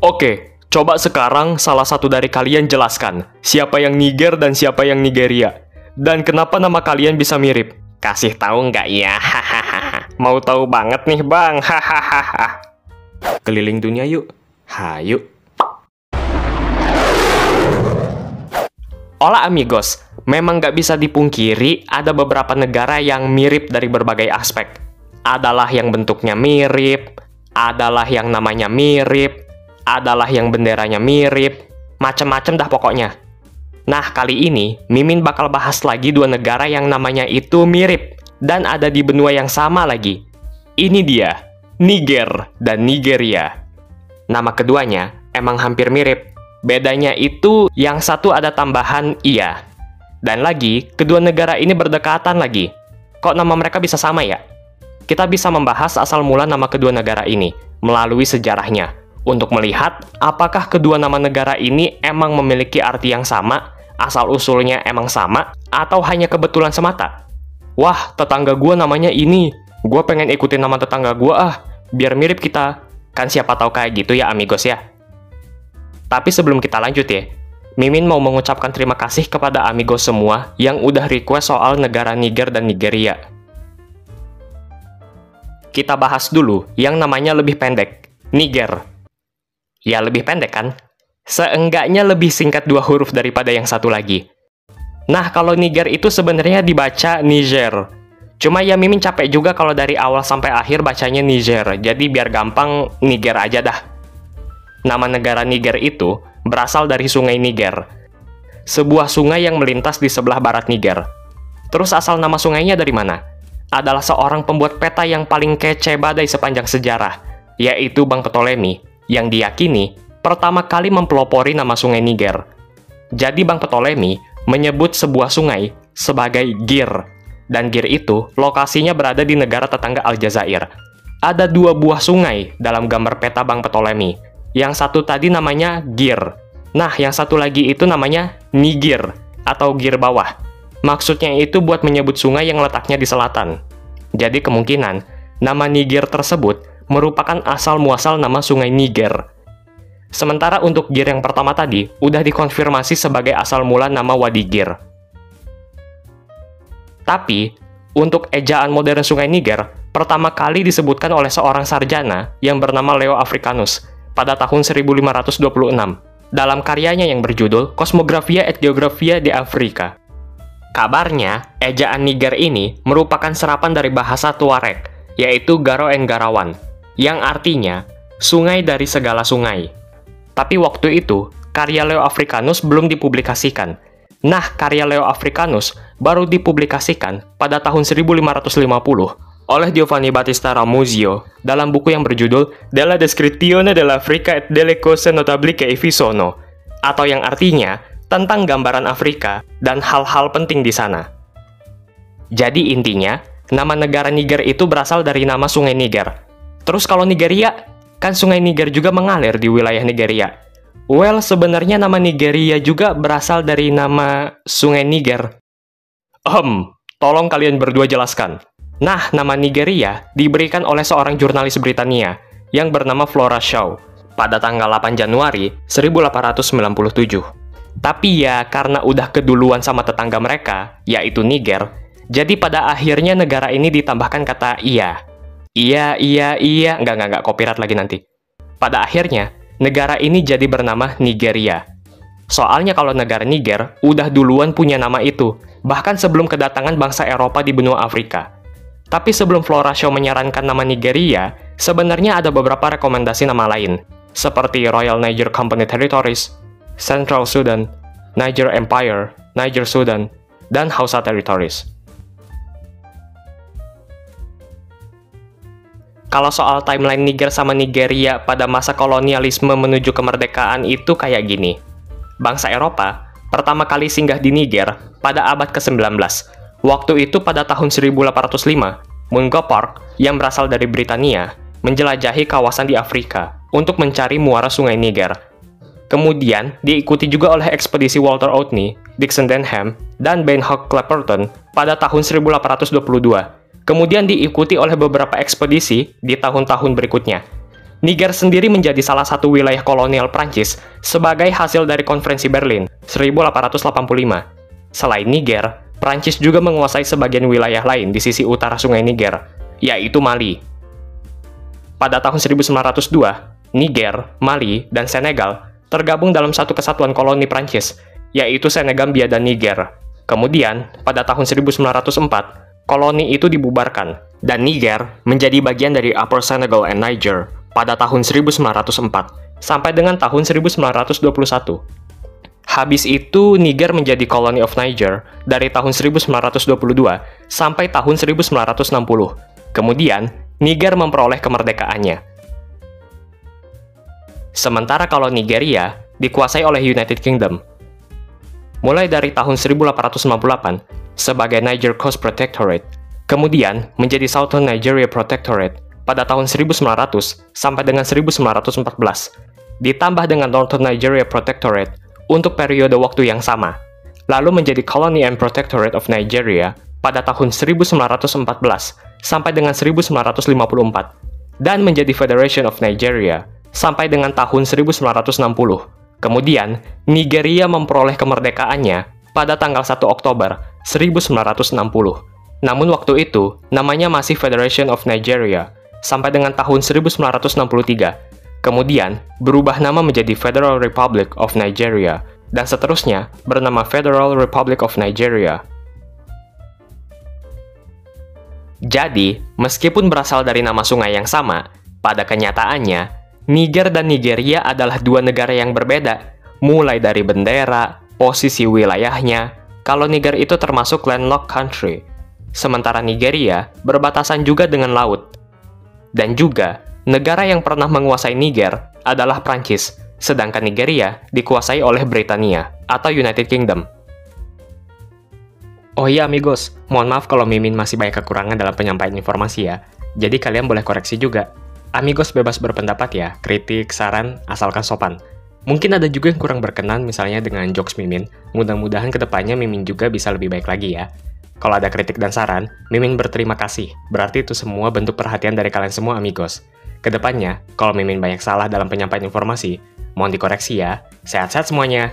Oke, coba sekarang salah satu dari kalian jelaskan siapa yang Niger dan siapa yang Nigeria. Dan kenapa nama kalian bisa mirip? Kasih tahu nggak ya? Hahaha. Mau tahu banget nih bang. Hahaha. Keliling dunia yuk. Hayu. Hola amigos, memang nggak bisa dipungkiri ada beberapa negara yang mirip dari berbagai aspek. Adalah yang bentuknya mirip, adalah yang namanya mirip, adalah yang benderanya mirip, macem-macem dah pokoknya. Nah, kali ini Mimin bakal bahas lagi dua negara yang namanya itu mirip dan ada di benua yang sama lagi. Ini dia, Niger dan Nigeria. Nama keduanya emang hampir mirip. Bedanya itu yang satu ada tambahan iya. Dan lagi, kedua negara ini berdekatan lagi. Kok nama mereka bisa sama ya? Kita bisa membahas asal mula nama kedua negara ini melalui sejarahnya untuk melihat apakah kedua nama negara ini emang memiliki arti yang sama, asal-usulnya emang sama, atau hanya kebetulan semata. Wah, tetangga gua namanya ini. Gua pengen ikutin nama tetangga gua biar mirip kita. Kan siapa tahu kayak gitu ya amigos ya. Tapi sebelum kita lanjut ya, Mimin mau mengucapkan terima kasih kepada amigos semua yang udah request soal negara Niger dan Nigeria. Kita bahas dulu yang namanya lebih pendek, Niger. Ya lebih pendek kan? Seenggaknya lebih singkat 2 huruf daripada yang satu lagi. Nah kalau Niger itu sebenarnya dibaca Niger. Cuma ya Mimin capek juga kalau dari awal sampai akhir bacanya Niger. Jadi biar gampang Niger aja dah. Nama negara Niger itu berasal dari sungai Niger. Sebuah sungai yang melintas di sebelah barat Niger. Terus asal nama sungainya dari mana? Adalah seorang pembuat peta yang paling kece badai sepanjang sejarah, yaitu Bang Ptolemy, yang diyakini pertama kali mempelopori nama sungai Niger. Jadi Bang Ptolemy menyebut sebuah sungai sebagai Gir, dan Gir itu lokasinya berada di negara tetangga Aljazair. Ada 2 buah sungai dalam gambar peta Bang Ptolemy. Yang satu tadi namanya Gir. Nah, yang satu lagi itu namanya Nigir atau Gir bawah. Maksudnya itu buat menyebut sungai yang letaknya di selatan. Jadi kemungkinan nama Niger tersebut merupakan asal-muasal nama sungai Niger. Sementara untuk Gir yang pertama tadi udah dikonfirmasi sebagai asal mula nama Wadi Gir. Tapi, untuk ejaan modern sungai Niger pertama kali disebutkan oleh seorang sarjana yang bernama Leo Africanus pada tahun 1526 dalam karyanya yang berjudul Cosmographia et Geographia de Africa. Kabarnya, ejaan Niger ini merupakan serapan dari bahasa Tuareg, yaitu Garo en Garawan, yang artinya sungai dari segala sungai. Tapi waktu itu, karya Leo Africanus belum dipublikasikan. Nah, karya Leo Africanus baru dipublikasikan pada tahun 1550 oleh Giovanni Battista Ramuzio dalam buku yang berjudul Della Descrizione dell'Africa et delle cose notabili che vi sono, atau yang artinya tentang gambaran Afrika dan hal-hal penting di sana. Jadi intinya, nama negara Niger itu berasal dari nama sungai Niger. Terus kalau Nigeria, kan sungai Niger juga mengalir di wilayah Nigeria. Well, sebenarnya nama Nigeria juga berasal dari nama sungai Niger. Tolong kalian berdua jelaskan. Nah, nama Nigeria diberikan oleh seorang jurnalis Britania yang bernama Flora Shaw pada tanggal 8 Januari 1897. Tapi ya, karena udah keduluan sama tetangga mereka, yaitu Niger, jadi pada akhirnya negara ini ditambahkan kata iya. Iya, nggak, copyright lagi nanti. Pada akhirnya, negara ini jadi bernama Nigeria. Soalnya kalau negara Niger udah duluan punya nama itu, bahkan sebelum kedatangan bangsa Eropa di benua Afrika. Tapi sebelum Flora Shaw menyarankan nama Nigeria, sebenarnya ada beberapa rekomendasi nama lain, seperti Royal Niger Company Territories, Central Sudan, Niger Empire, Niger Sudan, dan Hausa Territories. Kalau soal timeline Niger sama Nigeria pada masa kolonialisme menuju kemerdekaan itu kayak gini. Bangsa Eropa pertama kali singgah di Niger pada abad ke-19. Waktu itu pada tahun 1805, Mungo Park yang berasal dari Britania menjelajahi kawasan di Afrika untuk mencari muara sungai Niger. Kemudian diikuti juga oleh ekspedisi Walter Oatney, Dixon Denham, dan Beinhock Clapperton pada tahun 1822. Kemudian diikuti oleh beberapa ekspedisi di tahun-tahun berikutnya. Niger sendiri menjadi salah satu wilayah kolonial Prancis sebagai hasil dari Konferensi Berlin 1885. Selain Niger, Prancis juga menguasai sebagian wilayah lain di sisi utara Sungai Niger, yaitu Mali. Pada tahun 1902, Niger, Mali, dan Senegal tergabung dalam satu kesatuan koloni Prancis, yaitu Senegambia dan Niger. Kemudian, pada tahun 1904, koloni itu dibubarkan, dan Niger menjadi bagian dari Upper Senegal and Niger pada tahun 1904, sampai dengan tahun 1921. Habis itu, Niger menjadi Colony of Niger dari tahun 1922 sampai tahun 1960. Kemudian, Niger memperoleh kemerdekaannya. Sementara kalau Nigeria dikuasai oleh United Kingdom. Mulai dari tahun 1898 sebagai Niger Coast Protectorate, kemudian menjadi Southern Nigeria Protectorate pada tahun 1900 sampai dengan 1914, ditambah dengan Northern Nigeria Protectorate untuk periode waktu yang sama, lalu menjadi Colony and Protectorate of Nigeria pada tahun 1914 sampai dengan 1954, dan menjadi Federation of Nigeria sampai dengan tahun 1960. Kemudian, Nigeria memperoleh kemerdekaannya pada tanggal 1 Oktober 1960. Namun waktu itu, namanya masih Federation of Nigeria sampai dengan tahun 1963. Kemudian, berubah nama menjadi Federal Republic of Nigeria, dan seterusnya bernama Federal Republic of Nigeria. Jadi, meskipun berasal dari nama sungai yang sama, pada kenyataannya, Niger dan Nigeria adalah dua negara yang berbeda, mulai dari bendera, posisi wilayahnya. Kalau Niger itu termasuk landlocked country, sementara Nigeria berbatasan juga dengan laut. Dan juga, negara yang pernah menguasai Niger adalah Prancis, sedangkan Nigeria dikuasai oleh Britania atau United Kingdom. Oh iya amigos, mohon maaf kalau Mimin masih banyak kekurangan dalam penyampaian informasi ya, jadi kalian boleh koreksi juga. Amigos bebas berpendapat ya, kritik, saran, asalkan sopan. Mungkin ada juga yang kurang berkenan misalnya dengan jokes Mimin, mudah-mudahan kedepannya Mimin juga bisa lebih baik lagi ya. Kalau ada kritik dan saran, Mimin berterima kasih. Berarti itu semua bentuk perhatian dari kalian semua, amigos. Kedepannya, kalau Mimin banyak salah dalam penyampaian informasi, mohon dikoreksi ya. Sehat-sehat semuanya.